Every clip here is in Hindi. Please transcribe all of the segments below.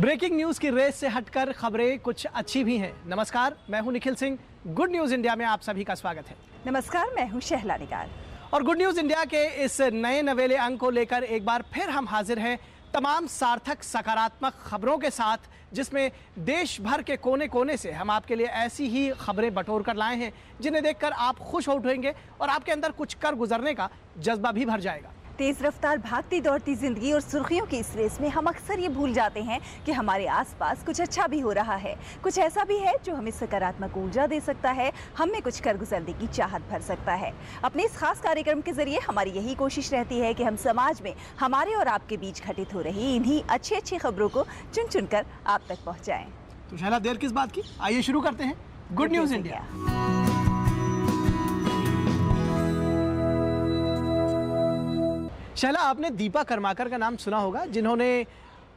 ब्रेकिंग न्यूज की रेस से हटकर खबरें कुछ अच्छी भी हैं। नमस्कार, मैं हूं Nikhil Singh. Good news India में आप सभी का स्वागत है। नमस्कार, मैं हूं शहला निगार। और गुड न्यूज इंडिया के इस नए नवेले अंक को लेकर एक बार फिर हम हाजिर हैं तमाम सार्थक सकारात्मक खबरों के साथ, जिसमें देश भर के कोने कोने से हम आपके लिए ऐसी ही खबरें बटोर कर लाए हैं जिन्हें देखकर आप खुश उठेंगे और आपके अंदर कुछ कर गुजरने का जज्बा भी भर जाएगा। तेज रफ्तार भागती दौड़ती जिंदगी और सुर्खियों की इस रेस में हम अक्सर ये भूल जाते हैं कि हमारे आसपास कुछ अच्छा भी हो रहा है, कुछ ऐसा भी है जो हमें सकारात्मक ऊर्जा दे सकता है, हमें कुछ कर गुजरने की चाहत भर सकता है। अपने इस खास कार्यक्रम के जरिए हमारी यही कोशिश रहती है कि हम समाज में हमारे और आपके बीच घटित हो रही इन्हीं अच्छी खबरों को चुन चुन कर आप तक पहुँचाएं। तो शहला, देर किस बात की, आइए शुरू करते हैं गुड न्यूज इंडिया। शैला, आपने दीपा कर्माकर का नाम सुना होगा, जिन्होंने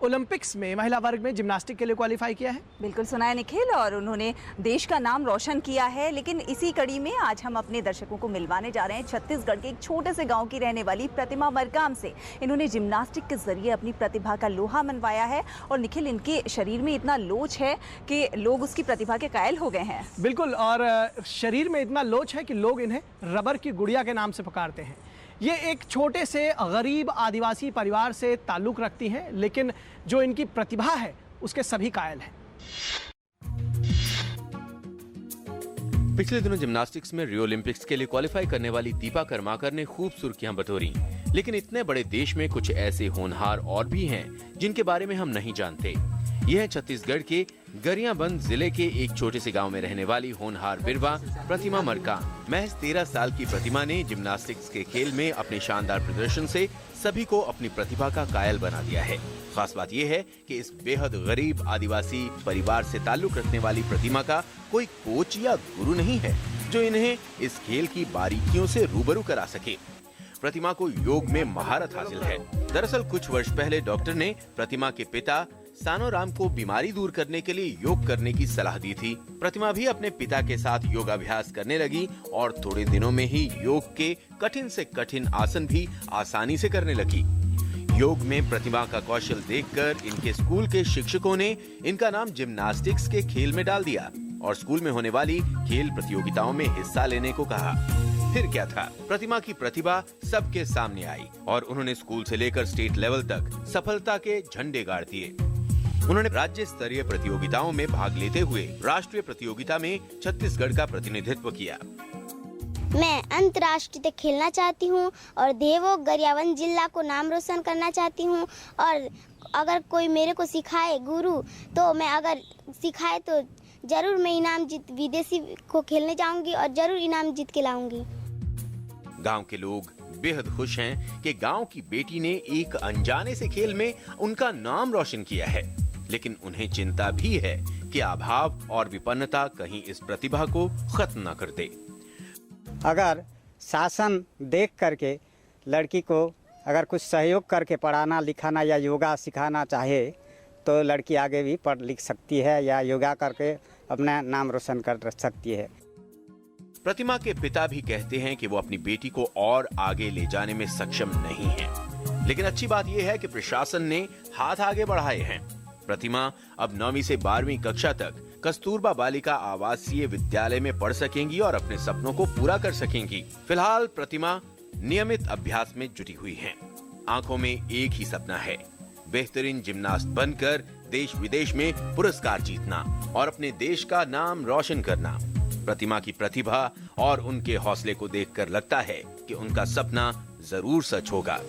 ओलंपिक्स में महिला वर्ग में जिम्नास्टिक के लिए क्वालिफाई किया है। बिल्कुल सुना है निखिल, और उन्होंने देश का नाम रोशन किया है। लेकिन इसी कड़ी में आज हम अपने दर्शकों को मिलवाने जा रहे हैं छत्तीसगढ़ के एक छोटे से गांव की रहने वाली प्रतिमा मरकाम से। इन्होंने जिम्नास्टिक के जरिए अपनी प्रतिभा का लोहा मनवाया है और निखिल, इनके शरीर में इतना लोच है कि लोग उसकी प्रतिभा के कायल हो गए हैं। बिल्कुल, और शरीर में इतना लोच है कि लोग इन्हें रबर की गुड़िया के नाम से पुकारते हैं। ये एक छोटे से गरीब आदिवासी परिवार से ताल्लुक रखती हैं, लेकिन जो इनकी प्रतिभा है उसके सभी कायल हैं। पिछले दिनों जिम्नास्टिक्स में रियो ओलंपिक्स के लिए क्वालिफाई करने वाली दीपा कर्माकर ने खूब सुर्खियां बटोरी। लेकिन इतने बड़े देश में कुछ ऐसे होनहार और भी हैं जिनके बारे में हम नहीं जानते। यह है छत्तीसगढ़ के गरियाबंद जिले के एक छोटे से गांव में रहने वाली होनहार बिरवा प्रतिमा मरकाम। महज 13 साल की प्रतिमा ने जिम्नास्टिक्स के खेल में अपने शानदार प्रदर्शन से सभी को अपनी प्रतिभा का कायल बना दिया है। खास बात यह है कि इस बेहद गरीब आदिवासी परिवार से ताल्लुक रखने वाली प्रतिमा का कोई कोच या गुरु नहीं है जो इन्हें इस खेल की बारीकियों से रूबरू करा सके। प्रतिमा को योग में महारत हासिल है। दरअसल कुछ वर्ष पहले डॉक्टर ने प्रतिमा के पिता सानोराम को बीमारी दूर करने के लिए योग करने की सलाह दी थी। प्रतिमा भी अपने पिता के साथ योगाभ्यास करने लगी और थोड़े दिनों में ही योग के कठिन से कठिन आसन भी आसानी से करने लगी। योग में प्रतिमा का कौशल देखकर इनके स्कूल के शिक्षकों ने इनका नाम जिम्नास्टिक्स के खेल में डाल दिया और स्कूल में होने वाली खेल प्रतियोगिताओं में हिस्सा लेने को कहा। फिर क्या था, प्रतिमा की प्रतिभा सबके सामने आई और उन्होंने स्कूल से लेकर स्टेट लेवल तक सफलता के झंडे गाड़ दिए। उन्होंने राज्य स्तरीय प्रतियोगिताओं में भाग लेते हुए राष्ट्रीय प्रतियोगिता में छत्तीसगढ़ का प्रतिनिधित्व किया। मैं अंतर्राष्ट्रीय तक खेलना चाहती हूँ और देवो गरियाबंद जिला को नाम रोशन करना चाहती हूँ। और अगर कोई मेरे को सिखाए गुरु, तो मैं अगर सिखाए तो जरूर मैं इनाम जीत विदेशी को खेलने जाऊंगी और जरूर इनाम जीत के लाऊंगी। गांव के लोग बेहद खुश हैं कि गांव की बेटी ने एक अनजाने से खेल में उनका नाम रोशन किया है। लेकिन उन्हें चिंता भी है कि अभाव और विपन्नता कहीं इस प्रतिभा को खत्म न कर दे। अगर शासन देख करके लड़की को अगर कुछ सहयोग करके पढ़ाना लिखाना या योगा सिखाना चाहे तो लड़की आगे भी पढ़ लिख सकती है या योगा करके अपना नाम रोशन कर सकती है। प्रतिमा के पिता भी कहते हैं कि वो अपनी बेटी को और आगे ले जाने में सक्षम नहीं है। लेकिन अच्छी बात यह है कि प्रशासन ने हाथ आगे बढ़ाए हैं। प्रतिमा अब 9वीं से 12वीं कक्षा तक कस्तूरबा बालिका आवासीय विद्यालय में पढ़ सकेंगी और अपने सपनों को पूरा कर सकेंगी। फिलहाल प्रतिमा नियमित अभ्यास में जुटी हुई है। आंखों में एक ही सपना है, बेहतरीन जिम्नास्ट बनकर देश विदेश में पुरस्कार जीतना और अपने देश का नाम रोशन करना। प्रतिमा की प्रतिभा और उनके हौसले को देखकर लगता है कि उनका सपना जरूर सच होगा।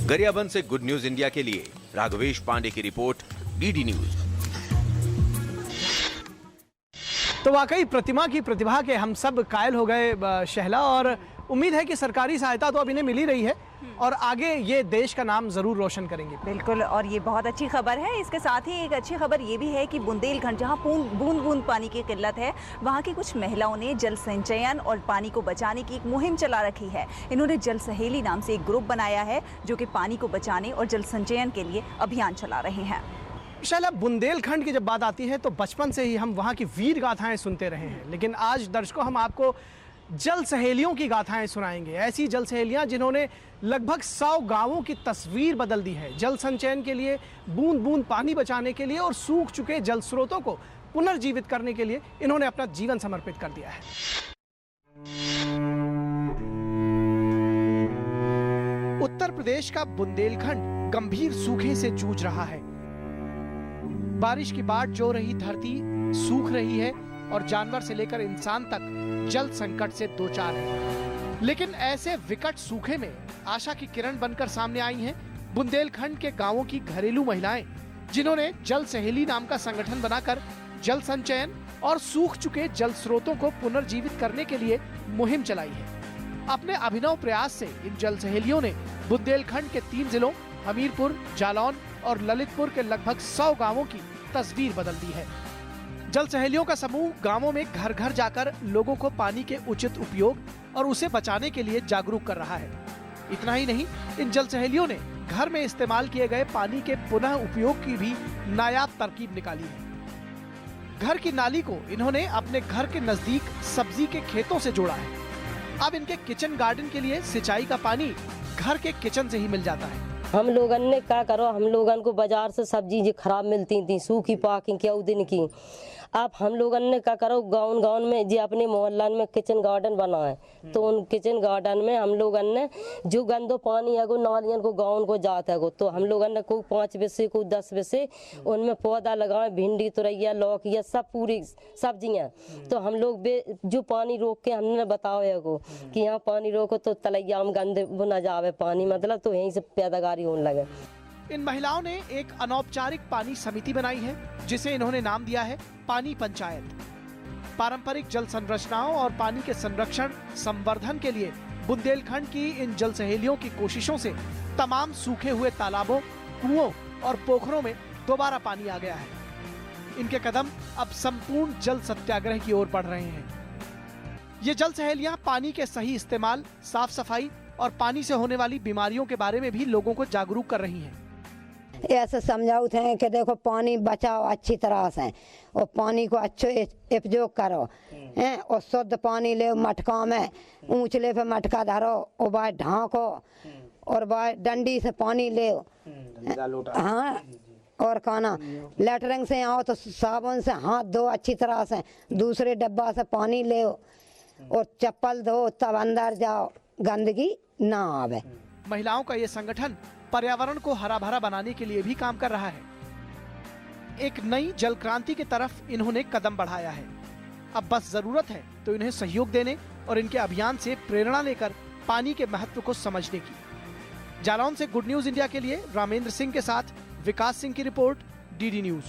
गरियाबंद से गुड न्यूज इंडिया के लिए राघवेश पांडे की रिपोर्ट, डीडी न्यूज। तो वाकई प्रतिमा की प्रतिभा के हम सब कायल हो गए शहला, और उम्मीद है कि सरकारी सहायता तो अब इन्हें मिल ही रही है और आगे ये देश का नाम जरूर रोशन करेंगे। बिल्कुल, और ये बहुत अच्छी खबर है। इसके साथ ही एक अच्छी खबर ये भी है कि बुंदेलखंड, जहाँ बूंद बूंद पानी की किल्लत है, वहाँ की कुछ महिलाओं ने जल संचयन और पानी को बचाने की एक मुहिम चला रखी है। इन्होंने जल सहेली नाम से एक ग्रुप बनाया है जो कि पानी को बचाने और जल संचयन के लिए अभियान चला रहे हैं। शैला, बुंदेलखंड की जब बात आती है तो बचपन से ही हम वहाँ की वीर गाथाएं सुनते रहे हैं, लेकिन आज दर्शकों हम आपको जल सहेलियों की गाथाएं सुनाएंगे। ऐसी जल सहेलियां जिन्होंने लगभग 100 गांवों की तस्वीर बदल दी है। जल संचयन के लिए, बूंद बूंद पानी बचाने के लिए और सूख चुके जल स्रोतों को पुनर्जीवित करने के लिए इन्होंने अपना जीवन समर्पित कर दिया है। उत्तर प्रदेश का बुंदेलखंड गंभीर सूखे से जूझ रहा है। बारिश की बाट जो रही धरती सूख रही है और जानवर से लेकर इंसान तक जल संकट से दो चार है। लेकिन ऐसे विकट सूखे में आशा की किरण बनकर सामने आई हैं बुंदेलखंड के गांवों की घरेलू महिलाएं, जिन्होंने जल सहेली नाम का संगठन बनाकर जल संचयन और सूख चुके जल स्रोतों को पुनर्जीवित करने के लिए मुहिम चलाई है। अपने अभिनव प्रयास से इन जल सहेलियों ने बुंदेलखंड के 3 जिलों हमीरपुर, जालौन और ललितपुर के लगभग 100 गांवों की तस्वीर बदल दी है। जल सहेलियों का समूह गांवों में घर घर जाकर लोगों को पानी के उचित उपयोग और उसे बचाने के लिए जागरूक कर रहा है। इतना ही नहीं, इन जल सहेलियों ने घर में इस्तेमाल किए गए पानी के पुनः उपयोग की भी नायाब तरकीब निकाली है। घर की नाली को इन्होंने अपने घर के नजदीक सब्जी के खेतों से जोड़ा है। अब इनके किचन गार्डन के लिए सिंचाई का पानी घर के किचन से ही मिल जाता है। हम लोगन ने क्या करो, हम लोगन को बाजार से सब्जी जो खराब मिलती थी, सूखी पाकी क्या दिन की, अब हम लोगन ने क्या करो, गाँव में जो अपने मोहल्ला में किचन गार्डन बनाए, तो उन किचन गार्डन में हम लोगन ने जो गंदो पानी है वो नालियन को गाँव को जाता है, तो हम लोगन ने को 5 बजे को 10 बजे उनमें पौधा लगाए, भिंडी, तुरैया, लौकी, सब पूरी सब्जियाँ। तो हम लोग जो पानी रोक के हमने बताओ है को कि यहाँ पानी रोको तो तलैया में गंदे न जावे पानी, मतलब तो यहीं से पैदावारी होने लगे। इन महिलाओं ने एक अनौपचारिक पानी समिति बनाई है, जिसे इन्होंने नाम दिया है पानी पंचायत। पारंपरिक जल संरचनाओं और पानी के संरक्षण संवर्धन के लिए बुंदेलखंड की इन जल सहेलियों की कोशिशों से तमाम सूखे हुए तालाबों, कुओं और पोखरों में दोबारा पानी आ गया है। इनके कदम अब संपूर्ण जल सत्याग्रह की ओर बढ़ रहे हैं। ये जल सहेलियां पानी के सही इस्तेमाल, साफ सफाई और पानी से होने वाली बीमारियों के बारे में भी लोगों को जागरूक कर रही हैं। ऐसे समझाते हैं कि देखो पानी बचाओ अच्छी तरह से और पानी को अच्छे उपयोग करो, हैं, और शुद्ध पानी ले मटका में, ऊंचले पे मटका धरो और बाहर ढांको और बाहर डंडी से पानी ले, हाँ, और खाना लेटरिंग से आओ तो साबुन से हाथ धो अच्छी तरह से, दूसरे डब्बा से पानी ले और चप्पल धो, तब अंदर जाओ, गंदगी ना आवे। महिलाओं का ये संगठन पर्यावरण को हरा भरा बनाने के लिए भी काम कर रहा है। एक नई जल क्रांति की तरफ इन्होंने कदम बढ़ाया है। अब बस जरूरत है तो इन्हें सहयोग देने और इनके अभियान से प्रेरणा लेकर पानी के महत्व को समझने की। जालौन से गुड न्यूज इंडिया के लिए रामेंद्र सिंह के साथ विकास सिंह की रिपोर्ट, डीडी न्यूज।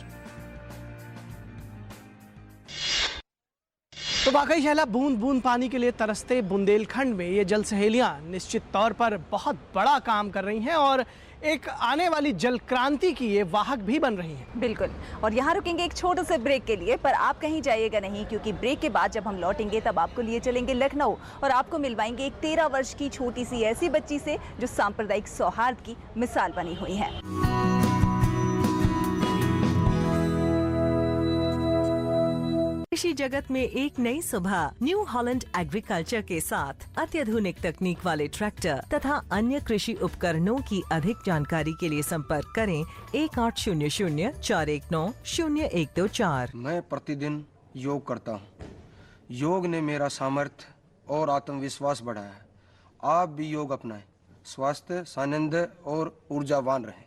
तो वाकई शैला, बूंद बूंद पानी के लिए तरसते बुंदेलखंड में ये जल सहेलियां निश्चित तौर पर बहुत बड़ा काम कर रही हैं और एक आने वाली जल क्रांति की ये वाहक भी बन रही हैं। बिल्कुल, और यहाँ रुकेंगे एक छोटे से ब्रेक के लिए, पर आप कहीं जाइएगा नहीं, क्योंकि ब्रेक के बाद जब हम लौटेंगे तब आपको लिए चलेंगे लखनऊ और आपको मिलवाएंगे एक 13 वर्ष की छोटी सी ऐसी बच्ची से जो सांप्रदायिक सौहार्द की मिसाल बनी हुई है। कृषि जगत में एक नई सुबह न्यू हॉलैंड एग्रीकल्चर के साथ अत्याधुनिक तकनीक वाले ट्रैक्टर तथा अन्य कृषि उपकरणों की अधिक जानकारी के लिए संपर्क करें 1800-419-0124। मैं प्रतिदिन योग करता हूँ। योग ने मेरा सामर्थ्य और आत्मविश्वास बढ़ाया है। आप भी योग अपनाएं, स्वस्थ, सानंद और ऊर्जावान रहें।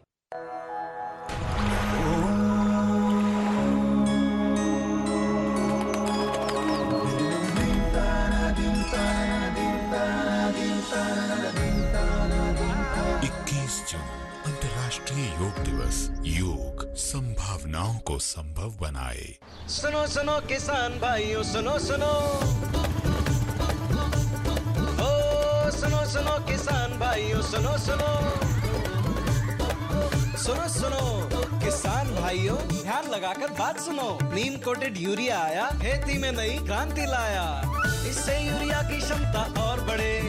अंतर्राष्ट्रीय योग दिवस। योग संभावनाओं को संभव बनाए। सुनो सुनो किसान भाइयों, सुनो सुनो, ओ सुनो सुनो किसान भाइयों, सुनो सुनो, सुनो सुनो किसान भाइयों, ध्यान लगाकर बात सुनो। नीम कोटेड यूरिया आया, खेती में नई क्रांति लाया। इससे यूरिया की क्षमता और बढ़े,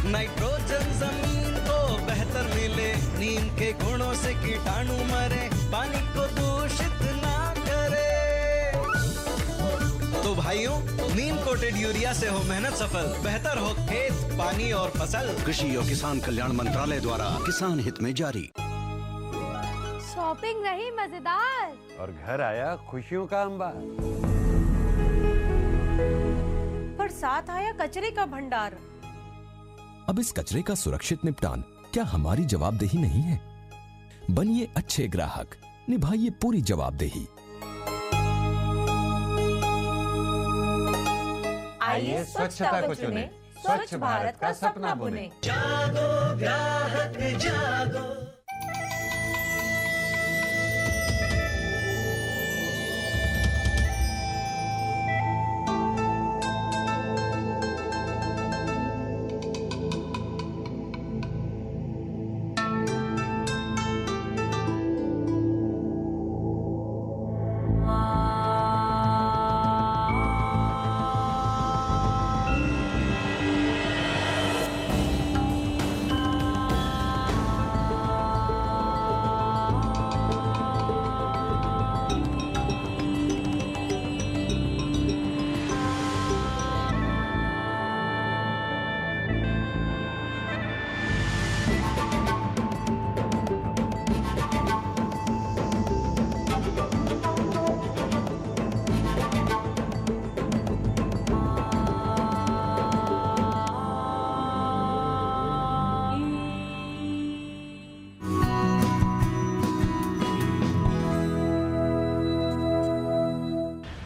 नाइट्रोजन जमीन को बेहतर मिले, नीम के गुणों से कीटाणु मरे, पानी को दूषित ना करे। तो भाइयों, नीम कोटेड यूरिया से हो मेहनत सफल, बेहतर हो खेत, पानी और फसल। कृषि और किसान कल्याण मंत्रालय द्वारा किसान हित में जारी। शॉपिंग रही मजेदार और घर आया खुशियों का अंबार, पर साथ आया कचरे का भंडार। अब इस कचरे का सुरक्षित निपटान क्या हमारी जवाबदेही नहीं है? बनिए अच्छे ग्राहक, निभाइए पूरी जवाबदेही। आइए स्वच्छता को चुने, स्वच्छ भारत का सपना बुने। जागो ग्राहक जागो।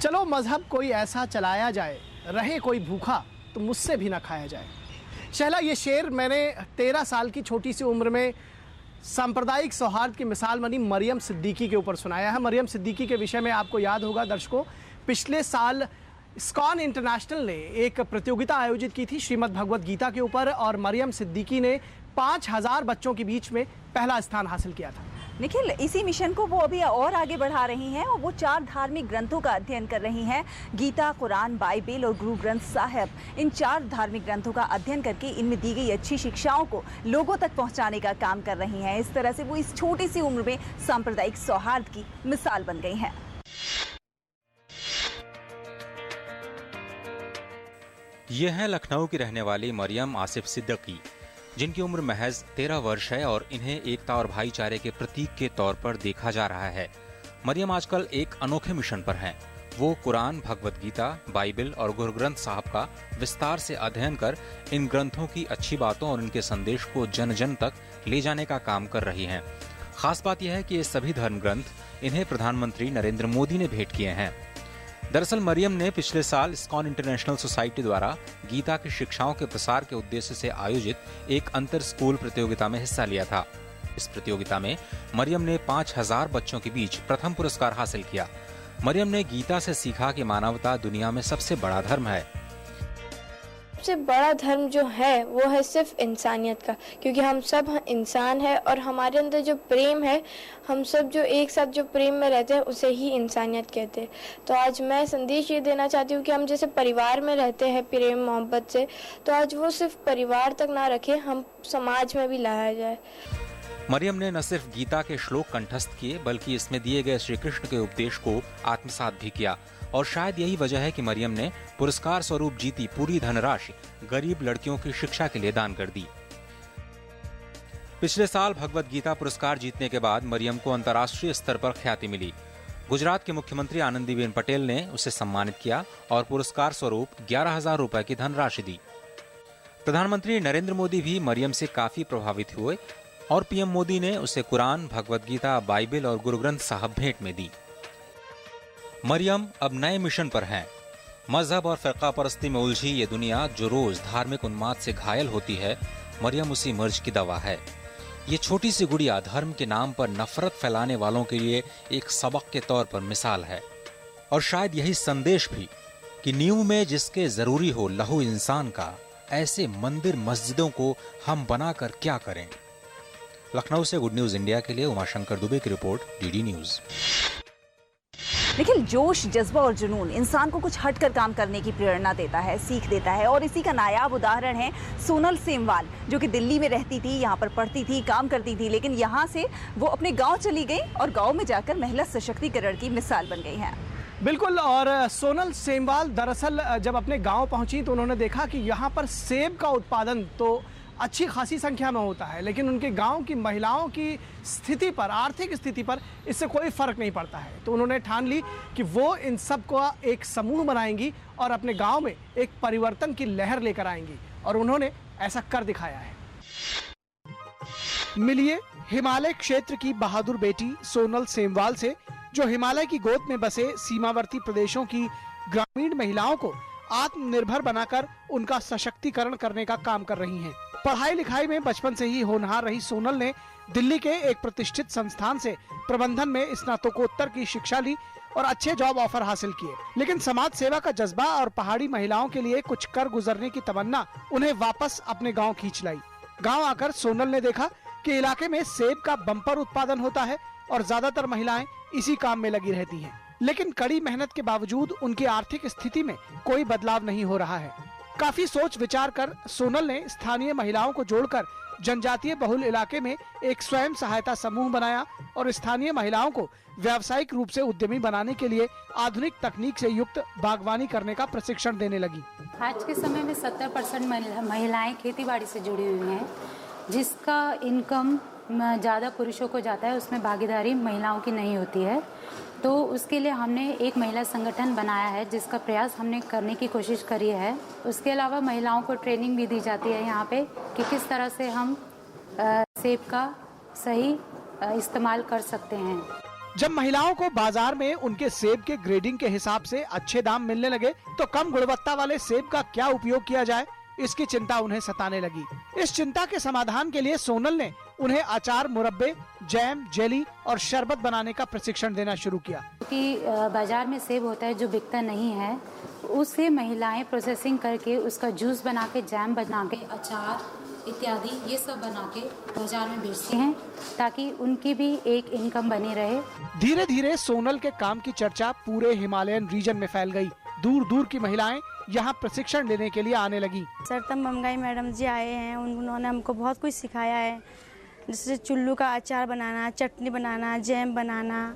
चलो मजहब कोई ऐसा चलाया जाए, रहे कोई भूखा तो मुझसे भी ना खाया जाए। शहला, ये शेर मैंने 13 साल की छोटी सी उम्र में सांप्रदायिक सौहार्द की मिसाल बनी मरियम सिद्दीकी के ऊपर सुनाया है। मरियम सिद्दीकी के विषय में आपको याद होगा दर्शकों, पिछले साल इस्कॉन इंटरनेशनल ने एक प्रतियोगिता आयोजित की थी श्रीमद् भगवद गीता के ऊपर, और मरियम सिद्दीकी ने 5000 बच्चों के बीच में पहला स्थान हासिल किया था। निखिल, इसी मिशन को वो अभी और आगे बढ़ा रही हैं और वो 4 धार्मिक ग्रंथों का अध्ययन कर रही हैं। गीता, कुरान, बाइबिल और गुरु ग्रंथ साहिब, इन 4 धार्मिक ग्रंथों का अध्ययन करके इनमें दी गई अच्छी शिक्षाओं को लोगों तक पहुंचाने का काम कर रही हैं। इस तरह से वो इस छोटी सी उम्र में सांप्रदायिक सौहार्द की मिसाल बन गई हैं। ये है लखनऊ की रहने वाली मरियम आसिफ सिद्दीकी, जिनकी उम्र महज 13 वर्ष है और इन्हें एकता और भाईचारे के प्रतीक के तौर पर देखा जा रहा है। मरियम आजकल एक अनोखे मिशन पर हैं। वो कुरान, भगवद गीता, बाइबिल और गुरु ग्रंथ साहब का विस्तार से अध्ययन कर इन ग्रंथों की अच्छी बातों और इनके संदेश को जन जन तक ले जाने का काम कर रही हैं। खास बात यह है कि ये सभी धर्म ग्रंथ इन्हें प्रधानमंत्री नरेंद्र मोदी ने भेंट किए हैं। दरअसल मरियम ने पिछले साल इस्कॉन इंटरनेशनल सोसाइटी द्वारा गीता की शिक्षाओं के प्रसार के उद्देश्य से आयोजित एक अंतर स्कूल प्रतियोगिता में हिस्सा लिया था। इस प्रतियोगिता में मरियम ने 5000 बच्चों के बीच प्रथम पुरस्कार हासिल किया। मरियम ने गीता से सीखा कि मानवता दुनिया में सबसे बड़ा धर्म है। सबसे बड़ा धर्म जो है वो है सिर्फ इंसानियत का, क्योंकि हम सब इंसान हैं और हमारे अंदर जो प्रेम है, हम सब जो एक साथ जो प्रेम में रहते हैं उसे ही इंसानियत कहते हैं। तो आज मैं संदेश ये देना चाहती हूँ कि हम जैसे परिवार में रहते हैं प्रेम मोहब्बत से, तो आज वो सिर्फ परिवार तक ना रखे, हम समाज में भी लाया जाए। मरियम ने न सिर्फ गीता के श्लोक कंठस्थ किए बल्कि इसमें दिए गए श्री कृष्ण के उपदेश को आत्मसात भी किया, और शायद यही वजह है कि मरियम ने पुरस्कार स्वरूप जीती पूरी धनराशि गरीब लड़कियों की शिक्षा के लिए दान कर दी। पिछले साल भगवद गीता पुरस्कार जीतने के बाद मरियम को अंतर्राष्ट्रीय स्तर पर ख्याति मिली। गुजरात के मुख्यमंत्री आनंदीबेन पटेल ने उसे सम्मानित किया और पुरस्कार स्वरूप 11,000 रुपए की धनराशि दी। प्रधानमंत्री नरेंद्र मोदी भी मरियम से काफी प्रभावित हुए और पीएम मोदी ने उसे कुरान, भगवद गीता, बाइबिल और गुरु ग्रंथ साहब भेंट में दी। मरियम अब नए मिशन पर हैं। मजहब और फ़िरका परस्ती में उलझी ये दुनिया जो रोज धार्मिक उन्माद से घायल होती है, मरियम उसी मर्ज की दवा है। ये छोटी सी गुड़िया धर्म के नाम पर नफरत फैलाने वालों के लिए एक सबक के तौर पर मिसाल है, और शायद यही संदेश भी कि नींव में जिसके जरूरी हो लहू इंसान का, ऐसे मंदिर मस्जिदों को हम बनाकर क्या करें। लखनऊ से गुड न्यूज इंडिया के लिए उमाशंकर दुबे की रिपोर्ट, डीडी न्यूज। लेकिन जोश, जज्बा और जुनून इंसान को कुछ हटकर काम करने की प्रेरणा देता है, सीख देता है, और इसी का नायाब उदाहरण है सोनल सेमवाल, जो कि दिल्ली में रहती थी, यहाँ पर पढ़ती थी, काम करती थी, लेकिन यहाँ से वो अपने गांव चली गई और गांव में जाकर महिला सशक्तिकरण की मिसाल बन गई हैं। बिल्कुल। और सोनल सेमवाल दरअसल जब अपने गांव पहुंची तो उन्होंने देखा कि यहाँ पर सेब का उत्पादन तो अच्छी खासी संख्या में होता है, लेकिन उनके गांव की महिलाओं की स्थिति पर, आर्थिक स्थिति पर इससे कोई फर्क नहीं पड़ता है। तो उन्होंने ठान ली कि वो इन सब को एक समूह बनाएंगी और अपने गांव में एक परिवर्तन की लहर लेकर आएंगी, और उन्होंने ऐसा कर दिखाया है। मिलिए हिमालय क्षेत्र की बहादुर बेटी सोनल सेमवाल से, जो हिमालय की गोद में बसे सीमावर्ती प्रदेशों की ग्रामीण महिलाओं को आत्मनिर्भर बनाकर उनका सशक्तिकरण करने का काम कर रही हैं। पढ़ाई लिखाई में बचपन से ही होनहार रही सोनल ने दिल्ली के एक प्रतिष्ठित संस्थान से प्रबंधन में स्नातकोत्तर की शिक्षा ली और अच्छे जॉब ऑफर हासिल किए, लेकिन समाज सेवा का जज्बा और पहाड़ी महिलाओं के लिए कुछ कर गुजरने की तमन्ना उन्हें वापस अपने गाँव खींच लाई। गाँव आकर सोनल ने देखा कि इलाके में सेब का बम्पर उत्पादन होता है और ज्यादातर महिलाएं इसी काम में लगी रहती हैं, लेकिन कड़ी मेहनत के बावजूद उनकी आर्थिक स्थिति में कोई बदलाव नहीं हो रहा है। काफी सोच विचार कर सोनल ने स्थानीय महिलाओं को जोड़कर जनजातीय बहुल इलाके में एक स्वयं सहायता समूह बनाया और स्थानीय महिलाओं को व्यावसायिक रूप से उद्यमी बनाने के लिए आधुनिक तकनीक से युक्त बागवानी करने का प्रशिक्षण देने लगी। आज के समय में 70% महिलाएं खेती बाड़ी से जुड़ी हुई हैं, जिसका इनकम ज़्यादा पुरुषों को जाता है, उसमें भागीदारी महिलाओं की नहीं होती है। तो उसके लिए हमने एक महिला संगठन बनाया है, जिसका प्रयास हमने करने की कोशिश करी है। उसके अलावा महिलाओं को ट्रेनिंग भी दी जाती है यहाँ पे कि किस तरह से हम सेब का सही इस्तेमाल कर सकते हैं। जब महिलाओं को बाजार में उनके सेब के ग्रेडिंग के हिसाब से अच्छे दाम मिलने लगे तो कम गुणवत्ता वाले सेब का क्या उपयोग किया जाए, इसकी चिंता उन्हें सताने लगी। इस चिंता के समाधान के लिए सोनल ने उन्हें अचार, मुरब्बे, जैम, जेली और शरबत बनाने का प्रशिक्षण देना शुरू किया। कि बाजार में सेब होता है जो बिकता नहीं है, उसे महिलाएं प्रोसेसिंग करके उसका जूस बना के, जैम बना के, अचार इत्यादि ये सब बना के बाजार में बेचती हैं, ताकि उनकी भी एक इनकम बनी रहे। धीरे धीरे सोनल के काम की चर्चा पूरे हिमालयन रीजन में फैल गई। दूर दूर की महिलाएं यहाँ प्रशिक्षण लेने के लिए आने लगी। सरतम बमगाई मैडम जी आए हैं, उन्होंने हमको बहुत कुछ सिखाया है, जैसे चुल्लू का अचार बनाना, चटनी बनाना, जैम बनाना,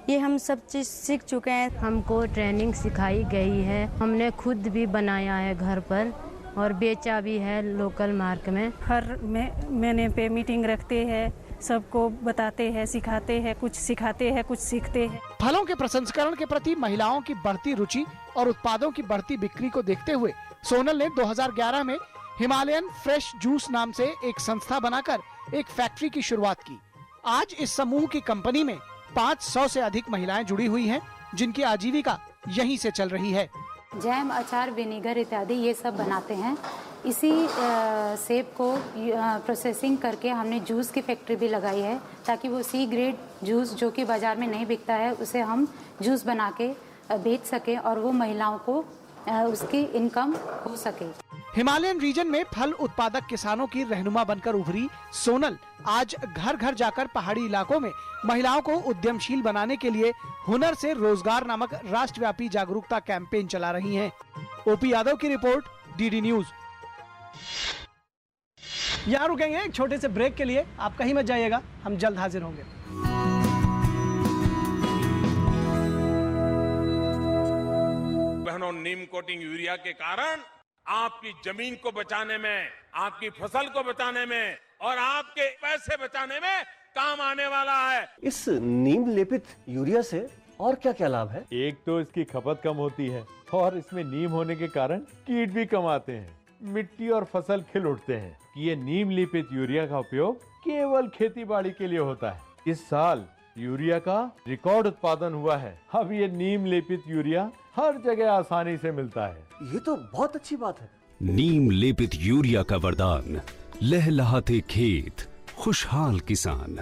ये हम सब चीज़ सीख चुके हैं। हमको ट्रेनिंग सिखाई गई है, हमने खुद भी बनाया है घर पर और बेचा भी है लोकल मार्केट में। हर महीने पे मीटिंग रखते हैं, सबको बताते हैं, सिखाते हैं, कुछ सिखाते हैं, कुछ सीखते हैं। फलों के प्रसंस्करण के प्रति महिलाओं की बढ़ती रुचि और उत्पादों की बढ़ती बिक्री को देखते हुए सोनल ने 2011 में हिमालयन फ्रेश जूस नाम से एक संस्था बनाकर एक फैक्ट्री की शुरुआत की। आज इस समूह की कंपनी में 500 से अधिक महिलाएं जुड़ी हुई हैं, जिनकी आजीविका यहीं से चल रही है। जैम, अचार, विनेगर इत्यादि ये सब बनाते हैं। इसी सेब को प्रोसेसिंग करके हमने जूस की फैक्ट्री भी लगाई है, ताकि वो सी ग्रेड जूस जो कि बाजार में नहीं बिकता है, उसे हम जूस बना के बेच सकें और वो महिलाओं को उसकी इनकम हो सके। हिमालयन रीजन में फल उत्पादक किसानों की रहनुमा बनकर उभरी सोनल आज घर घर जाकर पहाड़ी इलाकों में महिलाओं को उद्यमशील बनाने के लिए हुनर से रोजगार नामक राष्ट्रव्यापी जागरूकता कैंपेन चला रही हैं। ओपी यादव की रिपोर्ट, डीडी न्यूज। यहाँ रुकेंगे एक छोटे से ब्रेक के लिए, आप कहीं मत जाइएगा, हम जल्द हाजिर होंगे। बहनों, नीम कोटिंग यूरिया के कारण आपकी जमीन को बचाने में, आपकी फसल को बचाने में और आपके पैसे बचाने में काम आने वाला है। इस नीम लेपित यूरिया से और क्या क्या लाभ है? एक तो इसकी खपत कम होती है और इसमें नीम होने के कारण कीट भी कम आते हैं, मिट्टी और फसल खिल उठते हैं। ये नीम लेपित यूरिया का उपयोग केवल खेती बाड़ी के लिए होता है। इस साल यूरिया का रिकॉर्ड उत्पादन हुआ है। अब ये नीम लेपित यूरिया हर जगह आसानी से मिलता है। ये तो बहुत अच्छी बात है। नीम लेपित यूरिया का वरदान, लहलहाते खेत, खुशहाल किसान।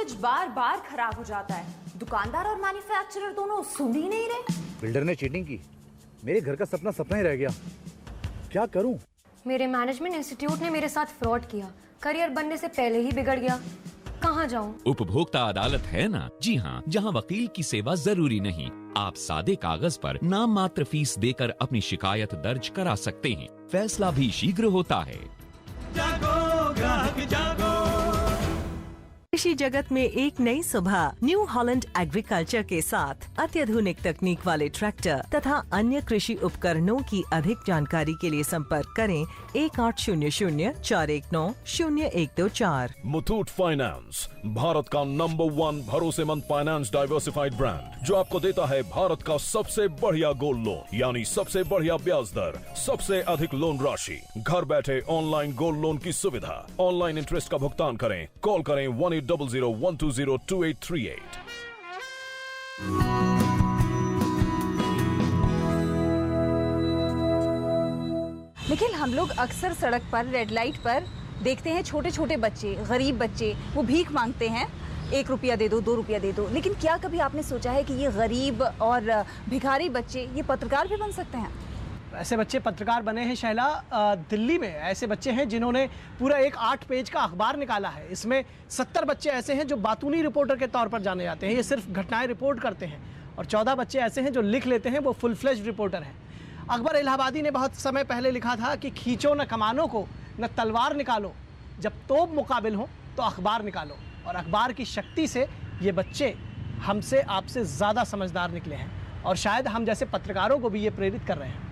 फ्रिज बार बार खराब हो जाता है। दुकानदार और मैन्युफैक्चरर दोनों सुन ही नहीं रहे। बिल्डर ने चीटिंग की, मेरे घर का सपना सपना ही रह गया। क्या करूं? मेरे मैनेजमेंट इंस्टीट्यूट ने मेरे साथ फ्रॉड किया, करियर बनने से पहले ही बिगड़ गया। कहाँ जाऊं? उपभोक्ता अदालत है ना? जी हाँ, जहाँ वकील की सेवा जरूरी नहीं, आप सादे कागज पर नाम मात्र फीस देकर अपनी शिकायत दर्ज करा सकते हैं। फैसला भी शीघ्र होता है। जागो ग्राहक जागो। कृषि जगत में एक नई सुबह न्यू हॉलैंड एग्रीकल्चर के साथ अत्याधुनिक तकनीक वाले ट्रैक्टर तथा अन्य कृषि उपकरणों की अधिक जानकारी के लिए संपर्क करें 1800-419-0124। मुथूट फाइनेंस, भारत का नंबर 1 भरोसेमंद फाइनेंस डाइवर्सिफाइड ब्रांड, जो आपको देता है भारत का सबसे बढ़िया गोल्ड लोन, यानी सबसे बढ़िया ब्याज दर, सबसे अधिक लोन राशि, घर बैठे ऑनलाइन गोल्ड लोन की सुविधा, ऑनलाइन इंटरेस्ट का भुगतान करें। कॉल करें 1800-120-2838। निखिल, हम लोग अक्सर सड़क पर, रेड लाइट पर देखते हैं छोटे छोटे बच्चे, गरीब बच्चे, वो भीख मांगते हैं, 1 रुपया दे दो, 2 रुपया दे दो। लेकिन क्या कभी आपने सोचा है कि ये गरीब और भिखारी बच्चे ये पत्रकार भी बन सकते हैं? ऐसे बच्चे पत्रकार बने हैं शैला। दिल्ली में ऐसे बच्चे हैं जिन्होंने पूरा एक 8 पेज का अखबार निकाला है। इसमें 70 बच्चे ऐसे हैं जो बातूनी रिपोर्टर के तौर पर जाने जाते हैं, ये सिर्फ घटनाएं रिपोर्ट करते हैं, और 14 बच्चे ऐसे हैं जो लिख लेते हैं, वो फुल फ्लेज्ड रिपोर्टर हैं। अकबर इलाहाबादी ने बहुत समय पहले लिखा था कि खींचो न कमानों को, न तलवार निकालो, जब तोप मुकाबिल हो तो अखबार निकालो। और अखबार की शक्ति से ये बच्चे हमसे आपसे ज़्यादा समझदार निकले हैं, और शायद हम जैसे पत्रकारों को भी ये प्रेरित कर रहे हैं।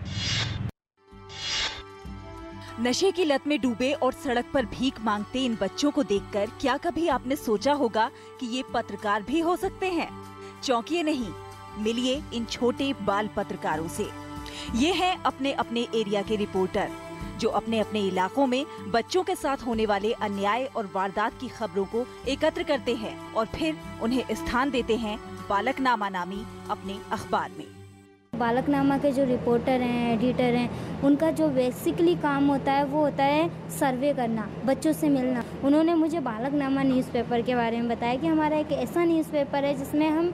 नशे की लत में डूबे और सड़क पर भीख मांगते इन बच्चों को देखकर क्या कभी आपने सोचा होगा कि ये पत्रकार भी हो सकते हैं? चौंकिए नहीं, मिलिए इन छोटे बाल पत्रकारों से। ये हैं अपने अपने एरिया के रिपोर्टर, जो अपने अपने इलाकों में बच्चों के साथ होने वाले अन्याय और वारदात की खबरों को एकत्र करते हैं और फिर उन्हें स्थान देते हैं बालकनामा नामी अपने अखबार में। बालकनामा के जो रिपोर्टर हैं, एडिटर हैं, उनका जो बेसिकली काम होता है वो होता है सर्वे करना, बच्चों से मिलना। उन्होंने मुझे बालकनामा न्यूज़पेपर के बारे में बताया कि हमारा एक ऐसा न्यूज़पेपर है जिसमें हम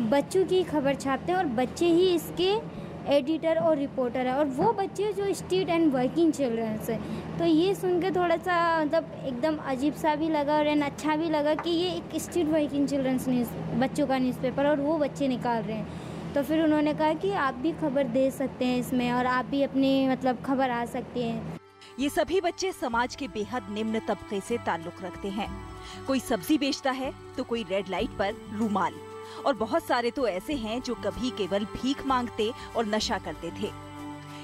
बच्चों की खबर छापते हैं और बच्चे ही इसके एडिटर और रिपोर्टर है, और वो बच्चे जो स्ट्रीट एंड वर्किंग चिल्ड्रंस है। तो ये सुन के थोड़ा सा मतलब एकदम अजीब सा भी लगा और अच्छा भी लगा कि ये एक स्ट्रीट वर्किंग चिल्ड्रंस बच्चों का न्यूज़पेपर और वो बच्चे निकाल रहे हैं। तो फिर उन्होंने कहा कि आप भी खबर दे सकते हैं इसमें, और आप भी अपनी मतलब खबर आ सकती हैं। ये सभी बच्चे समाज के बेहद निम्न तबके से ताल्लुक रखते हैं। कोई सब्जी बेचता है तो कोई रेड लाइट पर रूमाल, और बहुत सारे तो ऐसे हैं जो कभी केवल भीख मांगते और नशा करते थे।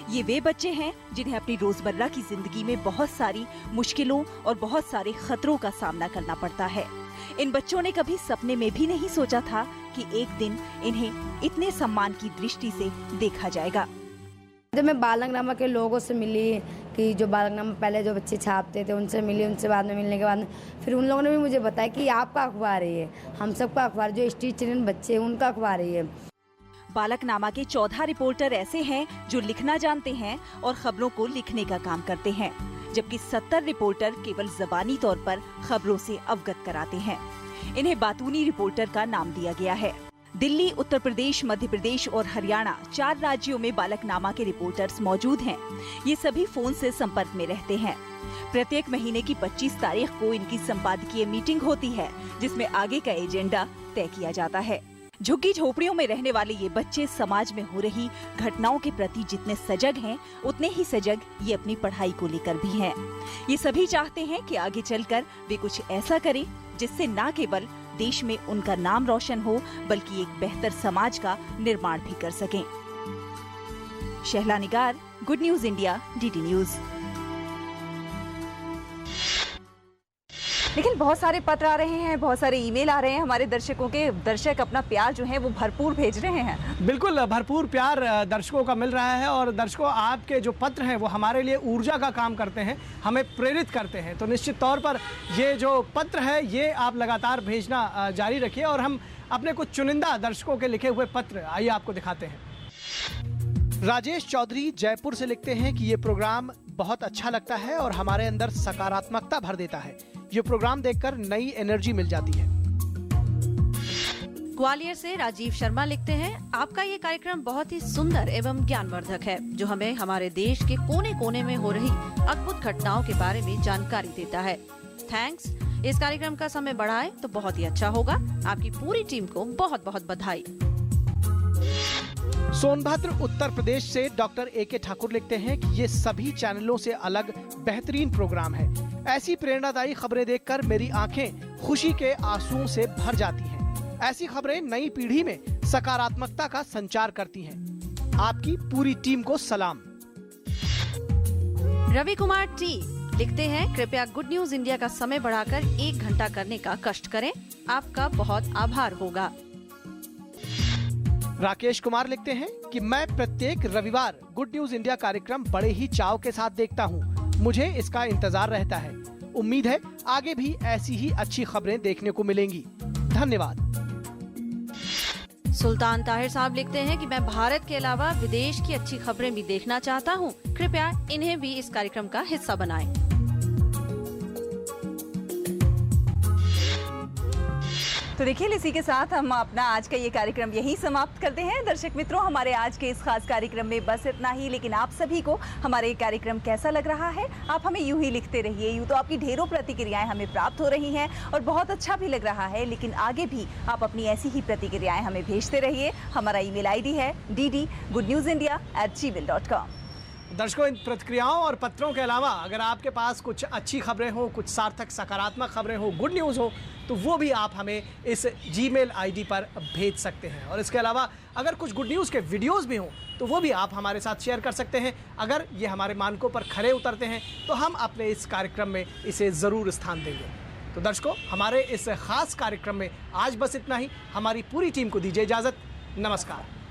ये वे बच्चे हैं जिन्हें अपनी रोजमर्रा की जिंदगी में बहुत सारी मुश्किलों और बहुत सारे खतरों का सामना करना पड़ता है। इन बच्चों ने कभी सपने में भी नहीं सोचा था कि एक दिन इन्हें इतने सम्मान की दृष्टि से देखा जाएगा। जब मैं बालकनामा के लोगों से मिली, कि जो बालकनामा पहले जो बच्चे छापते थे उनसे मिली, उनसे बाद में मिलने के बाद फिर उन लोगों ने भी मुझे बताया कि आपका अखबार है ये, हम सबका अखबार, जो स्ट्रीट चिल्ड्रन बच्चे उनका अखबार है ये। बालकनामा के 14 रिपोर्टर ऐसे हैं जो लिखना जानते हैं और खबरों को लिखने का काम करते हैं, जबकि 70 रिपोर्टर केवल ज़बानी तौर पर खबरों से अवगत कराते हैं। इन्हें बातूनी रिपोर्टर का नाम दिया गया है। दिल्ली, उत्तर प्रदेश, मध्य प्रदेश और हरियाणा 4 राज्यों में बालकनामा के रिपोर्टर्स मौजूद हैं। ये सभी फोन से संपर्क में रहते हैं। प्रत्येक महीने की 25 तारीख को इनकी संपादकीय मीटिंग होती है, जिसमें आगे का एजेंडा तय किया जाता है। झुग्गी झोपड़ियों में रहने वाले ये बच्चे समाज में हो रही घटनाओं के प्रति जितने सजग हैं, उतने ही सजग ये अपनी पढ़ाई को लेकर भी हैं। ये सभी चाहते हैं कि आगे चलकर वे कुछ ऐसा करें जिससे न केवल देश में उनका नाम रोशन हो, बल्कि एक बेहतर समाज का निर्माण भी कर सकें। Shahla Nigar, good news India, DD news. लेकिन बहुत सारे पत्र आ रहे हैं, बहुत सारे ईमेल आ रहे हैं हमारे दर्शकों के। दर्शक अपना प्यार जो है वो भरपूर भेज रहे हैं। बिल्कुल भरपूर प्यार दर्शकों का मिल रहा है, और दर्शकों आपके जो पत्र हैं वो हमारे लिए ऊर्जा का काम करते हैं, हमें प्रेरित करते हैं। तो निश्चित तौर पर ये जो पत्र है ये आप लगातार भेजना जारी रखिए, और हम अपने कुछ चुनिंदा दर्शकों के लिखे हुए पत्र आइए आपको दिखाते हैं। राजेश चौधरी जयपुर से लिखते हैं कि ये प्रोग्राम बहुत अच्छा लगता है और हमारे अंदर सकारात्मकता भर देता है। ये प्रोग्राम देखकर नई एनर्जी मिल जाती है। ग्वालियर से राजीव शर्मा लिखते हैं, आपका ये कार्यक्रम बहुत ही सुंदर एवं ज्ञानवर्धक है, जो हमें हमारे देश के कोने कोने में हो रही अद्भुत घटनाओं के बारे में जानकारी देता है। थैंक्स। इस कार्यक्रम का समय बढ़ाए तो बहुत ही अच्छा होगा। आपकी पूरी टीम को बहुत बहुत बधाई। सोनभद्र उत्तर प्रदेश से डॉक्टर A.K. ठाकुर लिखते हैं कि ये सभी चैनलों से अलग बेहतरीन प्रोग्राम है। ऐसी प्रेरणादायी खबरें देखकर मेरी आंखें खुशी के आंसुओं से भर जाती हैं। ऐसी खबरें नई पीढ़ी में सकारात्मकता का संचार करती हैं। आपकी पूरी टीम को सलाम। रवि कुमार टी लिखते हैं, कृपया गुड न्यूज इंडिया का समय बढ़ाकर 1 घंटा करने का कष्ट करें, आपका बहुत आभार होगा। राकेश कुमार लिखते हैं कि मैं प्रत्येक रविवार गुड न्यूज इंडिया कार्यक्रम बड़े ही चाव के साथ देखता हूं। मुझे इसका इंतजार रहता है। उम्मीद है आगे भी ऐसी ही अच्छी खबरें देखने को मिलेंगी। धन्यवाद। सुल्तान ताहिर साहब लिखते हैं कि मैं भारत के अलावा विदेश की अच्छी खबरें भी देखना चाहता हूं। कृपया इन्हें भी इस कार्यक्रम का हिस्सा बनाएं। तो देखिए, इसी के साथ हम अपना आज का ये कार्यक्रम यही समाप्त करते हैं। दर्शक मित्रों, हमारे आज के इस खास कार्यक्रम में बस इतना ही। लेकिन आप सभी को हमारा ये कार्यक्रम कैसा लग रहा है, आप हमें यूं ही लिखते रहिए। यूं तो आपकी ढेरों प्रतिक्रियाएं हमें प्राप्त हो रही हैं और बहुत अच्छा भी लग रहा है। लेकिन आगे भी आप अपनी ऐसी ही प्रतिक्रियाएं हमें भेजते रहिए। हमारा ईमेल आईडी है dd@goodnewsindia@gmail.com। दर्शकों, इन प्रतिक्रियाओं और पत्रों के अलावा अगर आपके पास कुछ अच्छी खबरें हो, कुछ सार्थक सकारात्मक खबरें हो, गुड न्यूज़ हो, तो वो भी आप हमें इस जीमेल आईडी पर भेज सकते हैं। और इसके अलावा अगर कुछ गुड न्यूज़ के वीडियोस भी हों तो वो भी आप हमारे साथ शेयर कर सकते हैं। अगर ये हमारे मानकों पर खरे उतरते हैं तो हम अपने इस कार्यक्रम में इसे ज़रूर स्थान देंगे। तो दर्शकों, हमारे इस खास कार्यक्रम में आज बस इतना ही। हमारी पूरी टीम को दीजिए इजाज़त। नमस्कार।